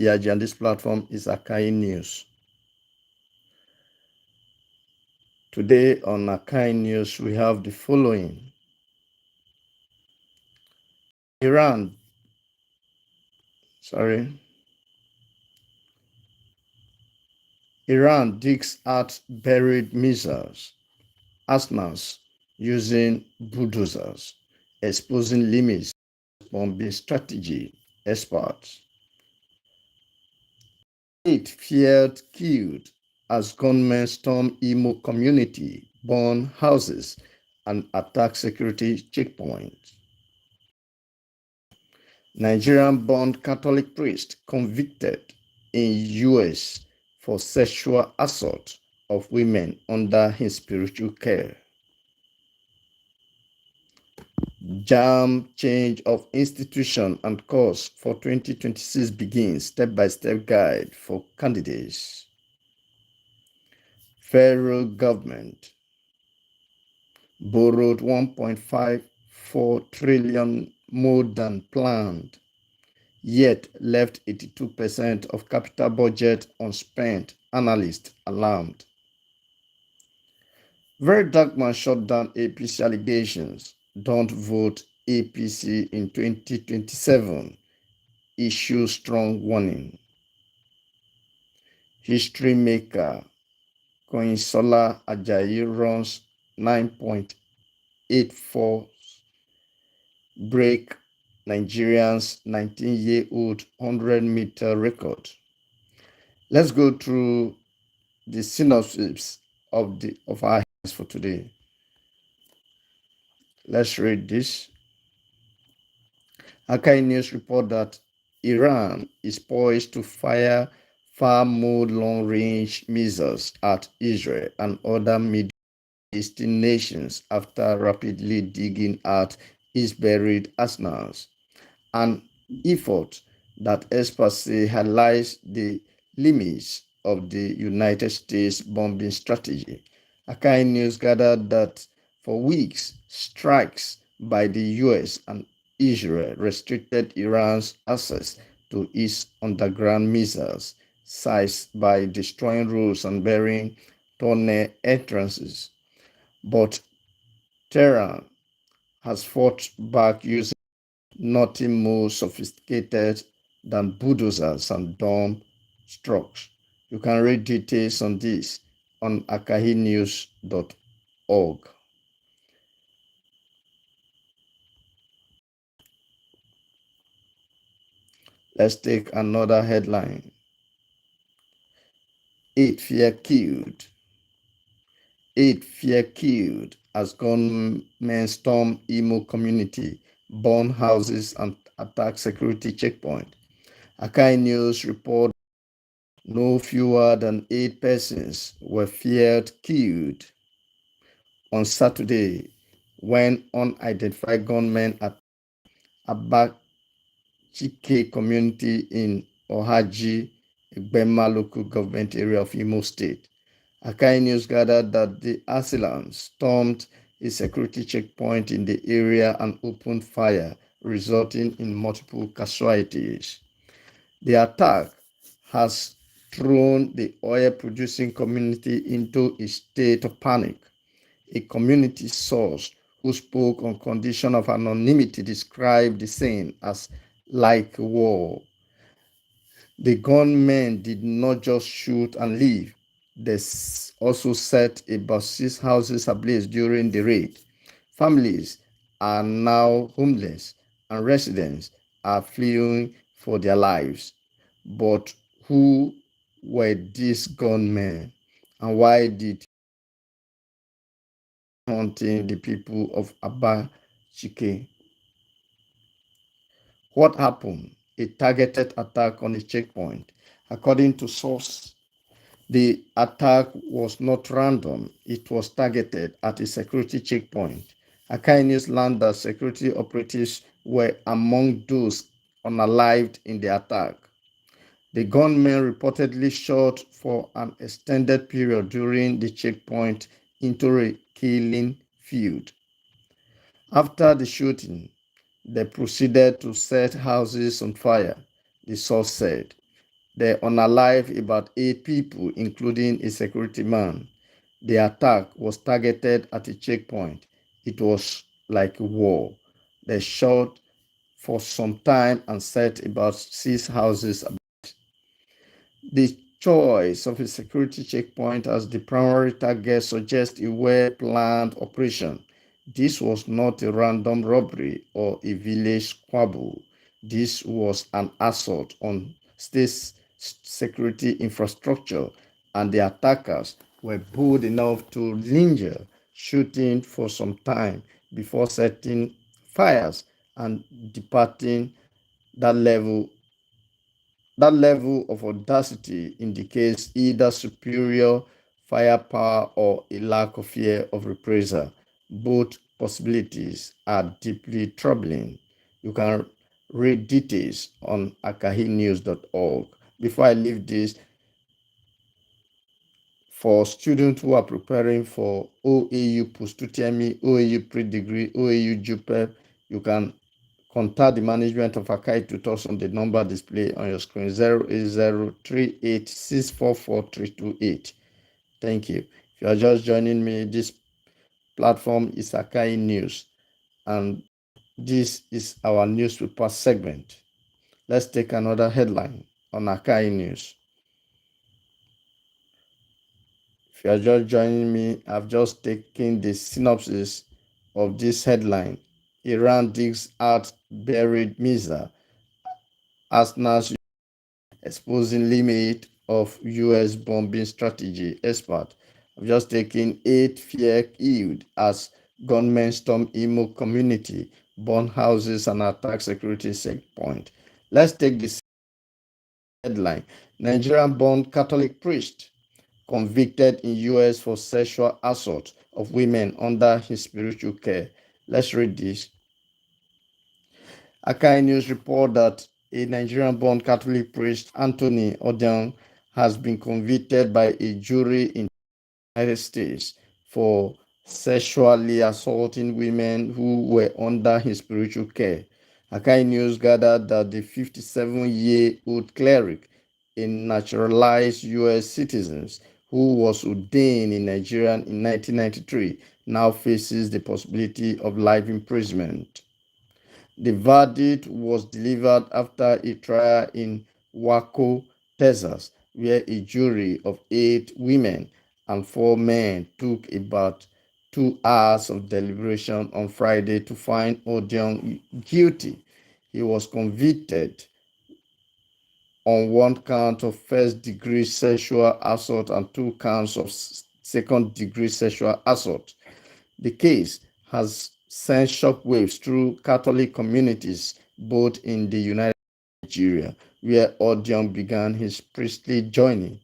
Yaji, and this platform is Akahi News. Today on Akahi News, we have the following. Iran digs out buried missiles, arsenals using bulldozers, exposing limits bombing strategy, experts. 8 feared killed as gunmen storm Imo community, burn houses, and attack security checkpoints. Nigerian-born Catholic priest convicted in US for sexual assault of women under his spiritual care. JAMB change of institution and course for 2026 begins. Step-by-step guide for candidates. Federal government borrowed 1.54 trillion more than planned, yet left 82% of capital budget unspent, analysts alarmed. Very dark man shut down APC allegations. Don't vote APC in 2027. Issue strong warning. History maker Koinsola Ajayi runs 9.84, break Nigerian's 19-year-old 100-meter record. Let's go through the synopsis of our headlines for today. Let's read this. Akahi News report that Iran is poised to fire far more long-range missiles at Israel and other Middle Eastern nations after rapidly digging out its buried arsenals, an effort that experts say highlights the limits of the United States bombing strategy. Akahi News gathered that for weeks, strikes by the US and Israel restricted Iran's access to its underground missiles sites by destroying roads and burying tunnel entrances. But Tehran has fought back using nothing more sophisticated than bulldozers and dump trucks. You can read details on this on akahinews.org. Let's take another headline. 8 fear killed. 8 fear killed as gunmen storm Imo community, burn houses, and attack security checkpoint. Akahi News report no fewer than 8 persons were feared killed on Saturday when unidentified gunmen attacked Abachike community in Ohaji, Igbema local government area of Imo State. Akahi News gathered that the assailants stormed a security checkpoint in the area and opened fire, resulting in multiple casualties. The attack has thrown the oil-producing community into a state of panic. A community source who spoke on condition of anonymity described the scene as like war. The gunmen did not just shoot and leave. They also set about 6 houses ablaze during the raid. Families are now homeless and residents are fleeing for their lives. But who were these gunmen and why did hunting the people of Abachike? What happened? A targeted attack on a checkpoint. According to source, the attack was not random. It was targeted at a security checkpoint. Akahi News learned that security operatives were among those unalived in the attack. The gunmen reportedly shot for an extended period during the checkpoint into a killing field. After the shooting, they proceeded to set houses on fire, the source said. They unalived about 8 people, including a security man. The attack was targeted at a checkpoint. It was like a war. They shot for some time and set about 6 houses. The choice of a security checkpoint as the primary target suggests a well-planned operation. This was not a random robbery or a village squabble. This was an assault on state security infrastructure, and the attackers were bold enough to linger, shooting for some time before setting fires and departing. That level that level of audacity indicates either superior firepower or a lack of fear of reprisal. Both possibilities are deeply troubling. You can read details on akahinews.org. Before I leave this, for students who are preparing for OAU post-UTME, OAU pre-degree, OAU JUPEP, you can contact the management of Akahi Tutors on the number displayed on your screen 08038644328. Thank you. If you are just joining me, this platform is Akahi News, and this is our newspaper segment. Let's take another headline on Akahi News. If you are just joining me, I've just taken the synopsis of this headline. Iran digs out buried missile. Arsenal's exposing limit of US bombing strategy. Expert. I've just taken 8 fear-filled as gunmen storm Imo community, burn houses and attack security checkpoint. Let's take this headline. Nigerian-born Catholic priest convicted in US for sexual assault of women under his spiritual care. Let's read this. Akai News report that a Nigerian-born Catholic priest, Anthony Odion, has been convicted by a jury in the United States for sexually assaulting women who were under his spiritual care. Akai News gathered that the 57-year-old cleric, a naturalized U.S. citizen who was ordained in Nigeria in 1993, now faces the possibility of life imprisonment. The verdict was delivered after a trial in Waco, Texas, where a jury of 8 women and 4 men took about 2 hours of deliberation on Friday to find Odion guilty. He was convicted on 1 count of first-degree sexual assault and 2 counts of second-degree sexual assault. The case has sent shockwaves through Catholic communities both in the United States and Nigeria, where Odion began his priestly journey.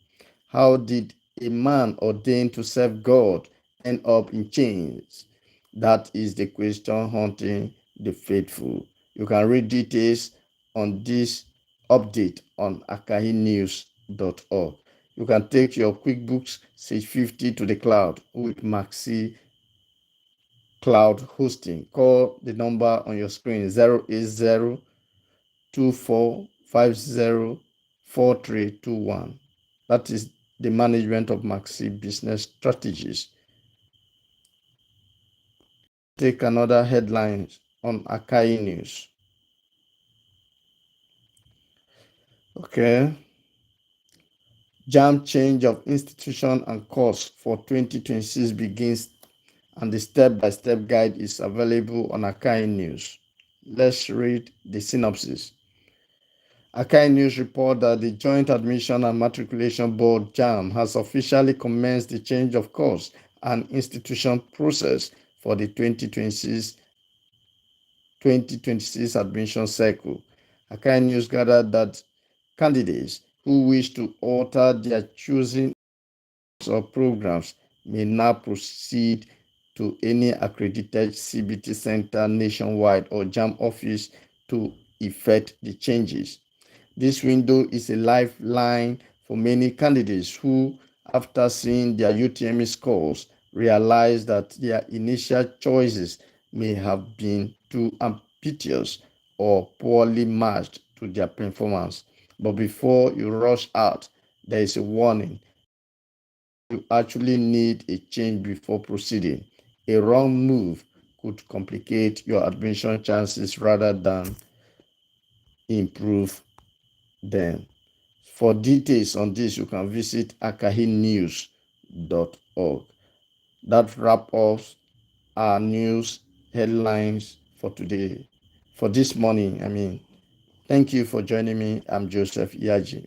How did a man ordained to serve God end up in chains? That is the question haunting the faithful. You can read details on this update on akahinews.org. You can take your QuickBooks Sage 50 to the cloud with Maxi Cloud Hosting. Call the number on your screen 08024504321. That is the management of Maxi Business Strategies. Take another headline on Akai News. Okay. JAMB change of institution and course for 2026 begins, and the step-by-step guide is available on Akai News. Let's read the synopsis. Akai News report that the Joint Admission and Matriculation Board JAMB has officially commenced the change of course and institution process for the 2026 admission cycle. Akai News gathered that candidates who wish to alter their choosing or programs may now proceed to any accredited CBT center nationwide or JAMB office to effect the changes. This window is a lifeline for many candidates who, after seeing their UTME scores, realize that their initial choices may have been too ambitious or poorly matched to their performance. But before you rush out, there is a warning. You actually need a change before proceeding. A wrong move could complicate your admission chances rather than improve them. For details on this, you can visit akahinews.org. That wraps up our news headlines for today. For this morning, thank you for joining me. I'm Joseph Yaji.